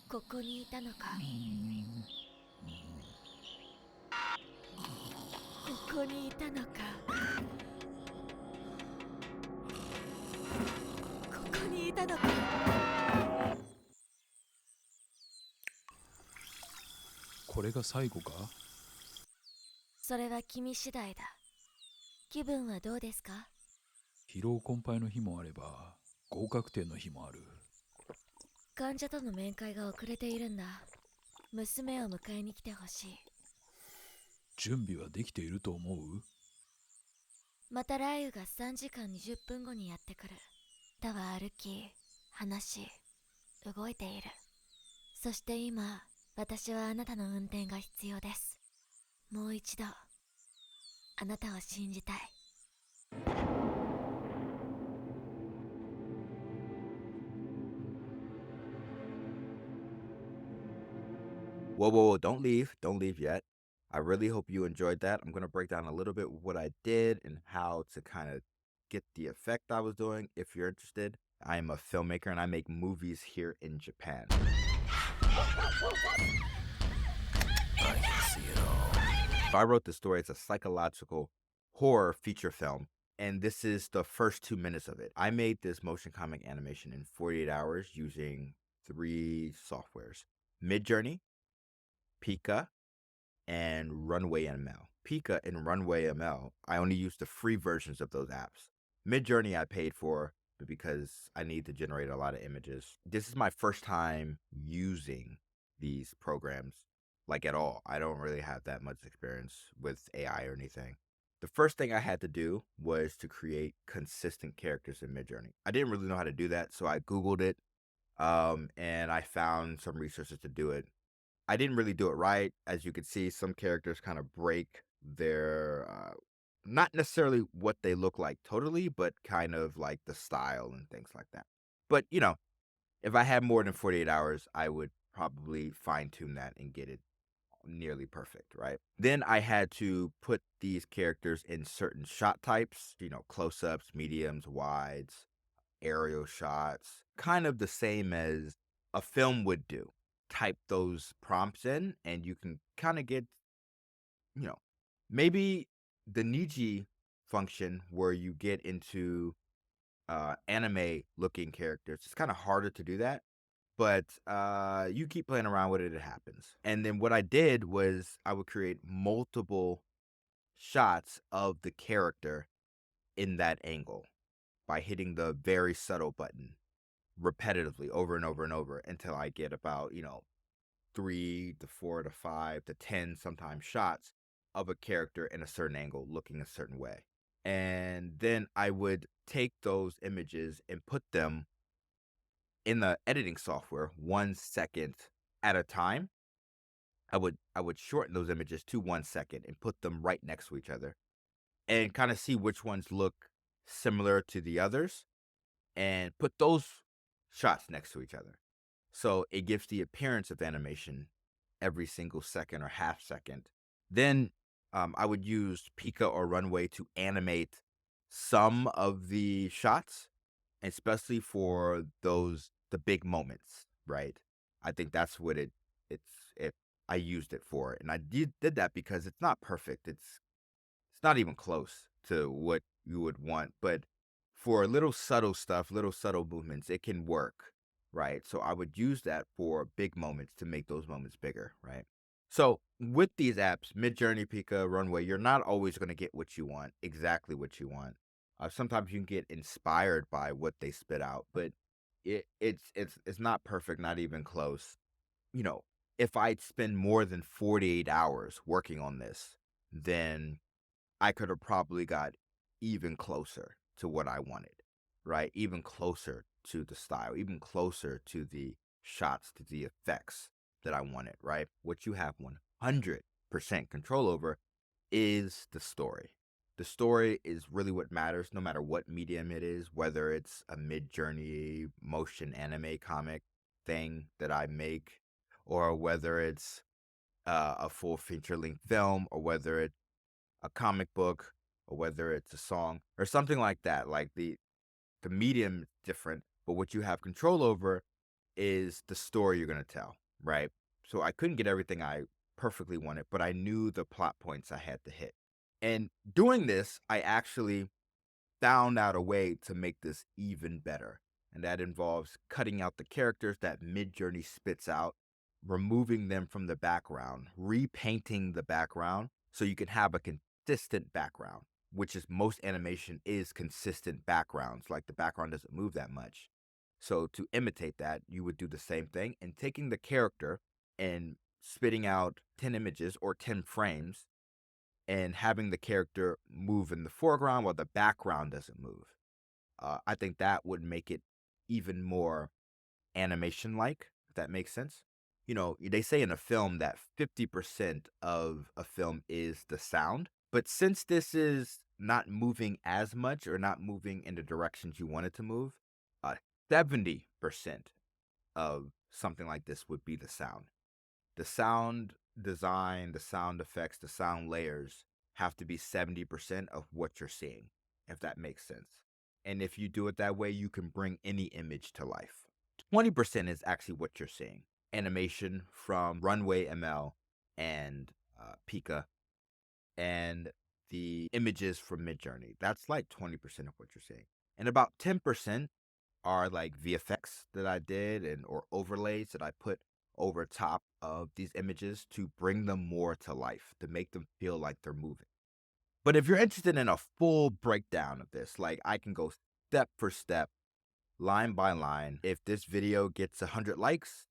ここにいたのか。ここにいたのか。ここにいたのか。これが最後か？それは君次第だ。気分はどうですか？疲労困憊の日もあれば合格点の日もある。患者との面会が遅れているんだ。娘を迎えに来てほしい。準備はできていると思う？また雷雨が3時間20分後にやってくる。田は歩き、話し、動いている。そして今、私はあなたの運転が必要です。もう一度、あなたを信じたい。Whoa, don't leave. Don't leave yet. I really hope you enjoyed that. I'm going to break down a little bit what I did and how to kind of get the effect I was doing. If you're interested, I am a filmmaker and I make movies here in Japan. I can see it all. I wrote this story. It's a psychological horror feature film, and this is the first 2 minutes of it. I made this motion comic animation in 48 hours using 3 softwares: Midjourney, Pika, and Runway ML. Pika and Runway ML, I only used the free versions of those apps. Midjourney I paid for because I need to generate a lot of images. This is my first time using these programs, like at all. I don't really have that much experience with AI or anything. The first thing I had to do was to create consistent characters in Midjourney. I didn't really know how to do that, so I Googled it, and I found some resources to do it. I didn't really do it right. As you can see, some characters kind of break their, not necessarily what they look like totally, but kind of like the style and things like that. But, if I had more than 48 hours, I would probably fine tune that and get it nearly perfect, right? Then I had to put these characters in certain shot types, close ups, mediums, wides, aerial shots, kind of the same as a film would do. Type those prompts in, and you can kind of get, maybe the Niji function where you get into anime looking characters. It's kind of harder to do that, but you keep playing around with it, it happens. And then what I did was I would create multiple shots of the character in that angle by hitting the very subtle button repetitively over and over and over until I get about, 3 to 4 to 5 to 10 sometimes shots of a character in a certain angle looking a certain way. And then I would take those images and put them in the editing software 1 second at a time. I would shorten those images to 1 second and put them right next to each other and kind of see which ones look similar to the others and put those shots next to each other. So it gives the appearance of animation every single second or half second. Then I would use Pika or Runway to animate some of the shots, especially for the big moments, right? I think that's what I used it for. And I did that because it's not perfect. It's not even close to what you would want, but for little subtle stuff, little subtle movements, it can work, right? So I would use that for big moments to make those moments bigger, right? So with these apps, Midjourney, Pika, Runway, you're not always going to get what you want, exactly what you want. Sometimes you can get inspired by what they spit out, but it's not perfect, not even close. If I'd spend more than 48 hours working on this, then I could have probably got even closer to what I wanted, right? Even closer to the style, even closer to the shots, to the effects that I wanted, right? What you have 100% control over is the story. The story is really what matters, no matter what medium it is, whether it's a mid-journey motion anime comic thing that I make, or whether it's a full feature-length film, or whether it's a comic book, or whether it's a song or something like that. Like the medium is different, but what you have control over is the story you're going to tell, right? So I couldn't get everything I perfectly wanted, but I knew the plot points I had to hit. And doing this, I actually found out a way to make this even better. And that involves cutting out the characters that Midjourney spits out, removing them from the background, repainting the background so you can have a consistent background, which is most animation is consistent backgrounds. Like the background doesn't move that much. So to imitate that, you would do the same thing and taking the character and spitting out 10 images or 10 frames and having the character move in the foreground while the background doesn't move. I think that would make it even more animation-like, if that makes sense. You know, they say in a film that 50% of a film is the sound, but since this is not moving as much or not moving in the directions you want it to move, 70% of something like this would be the sound. The sound design, the sound effects, the sound layers have to be 70% of what you're seeing, if that makes sense. And if you do it that way, you can bring any image to life. 20% is actually what you're seeing. Animation from Runway ML and Pika and the images from Midjourney. That's like 20% of what you're seeing. And about 10% are like VFX that I did and or overlays that I put over top of these images to bring them more to life, to make them feel like they're moving. But if you're interested in a full breakdown of this, like I can go step for step, line by line. If this video gets 100 likes,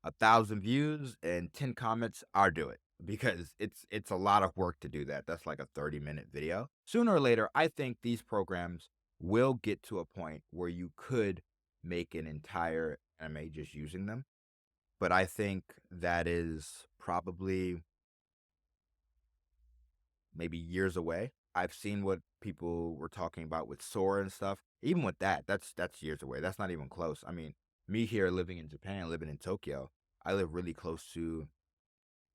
1,000 views, and 10 comments, I'll do it because it's a lot of work to do that. That's like a 30-minute video. Sooner or later, I think these programs will get to a point where you could make an entire anime just using them. But I think that is probably maybe years away. I've seen what people were talking about with Sora and stuff. Even with that, that's years away. That's not even close. I mean, me here living in Japan, living in Tokyo, I live really close to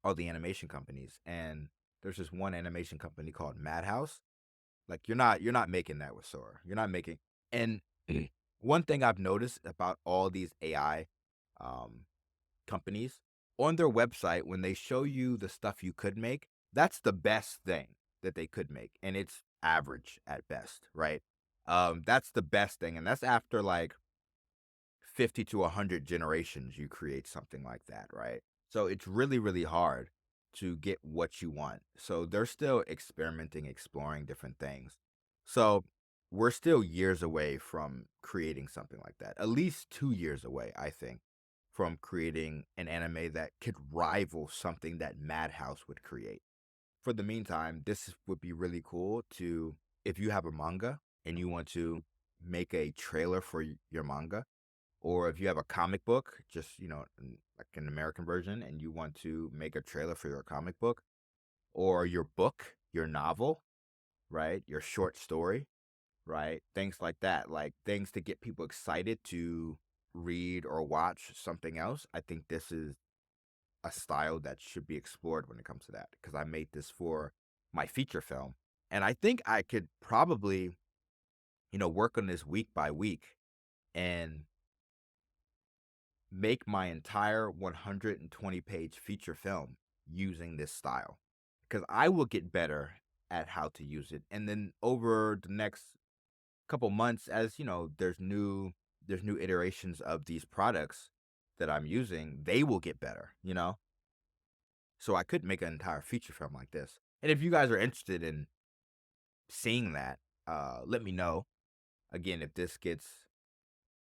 all the animation companies, and there's this one animation company called Madhouse. Like you're not making that with Sora. You're not making. And one thing I've noticed about all these AI um, companies on their website when they show you the stuff you could make, that's the best thing that they could make, and it's average at best, right? That's the best thing, and that's after like 50 to 100 generations you create something like that, right? So it's really, really hard to get what you want. So they're still experimenting, exploring different things. So we're still years away from creating something like that. At least 2 years away, I think, from creating an anime that could rival something that Madhouse would create. For the meantime, this would be really cool to, if you have a manga and you want to make a trailer for your manga, or if you have a comic book, just, like an American version, and you want to make a trailer for your comic book, or your book, your novel, right? Your short story, right? Things like that, like things to get people excited to read or watch something else. I think this is a style that should be explored when it comes to that, because I made this for my feature film. And I think I could probably, work on this week by week and make my entire 120-page feature film using this style, because I will get better at how to use it. And then over the next couple months, as there's new iterations of these products that I'm using, they will get better, So I could make an entire feature film like this. And if you guys are interested in seeing that, let me know. Again, if this gets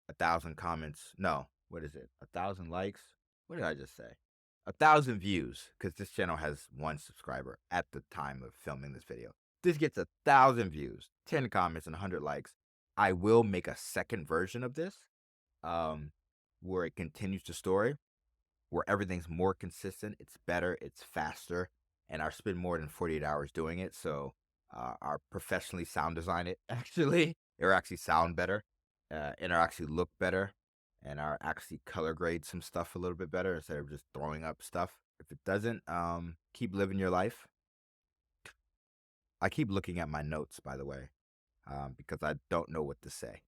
1,000 comments, no, what is it? 1,000 likes? What did I just say? 1,000 views, because this channel has 1 subscriber at the time of filming this video. This gets 1,000 views, 10 comments, and 100 likes. I will make a second version of this, where it continues the story, where everything's more consistent, it's better, it's faster, and I spend more than 48 hours doing it. So I professionally sound design it. Actually, it'll actually sound better, and it'll actually look better, and I'll actually color grade some stuff a little bit better instead of just throwing up stuff. If it doesn't, keep living your life. I keep looking at my notes, by the way, because I don't know what to say.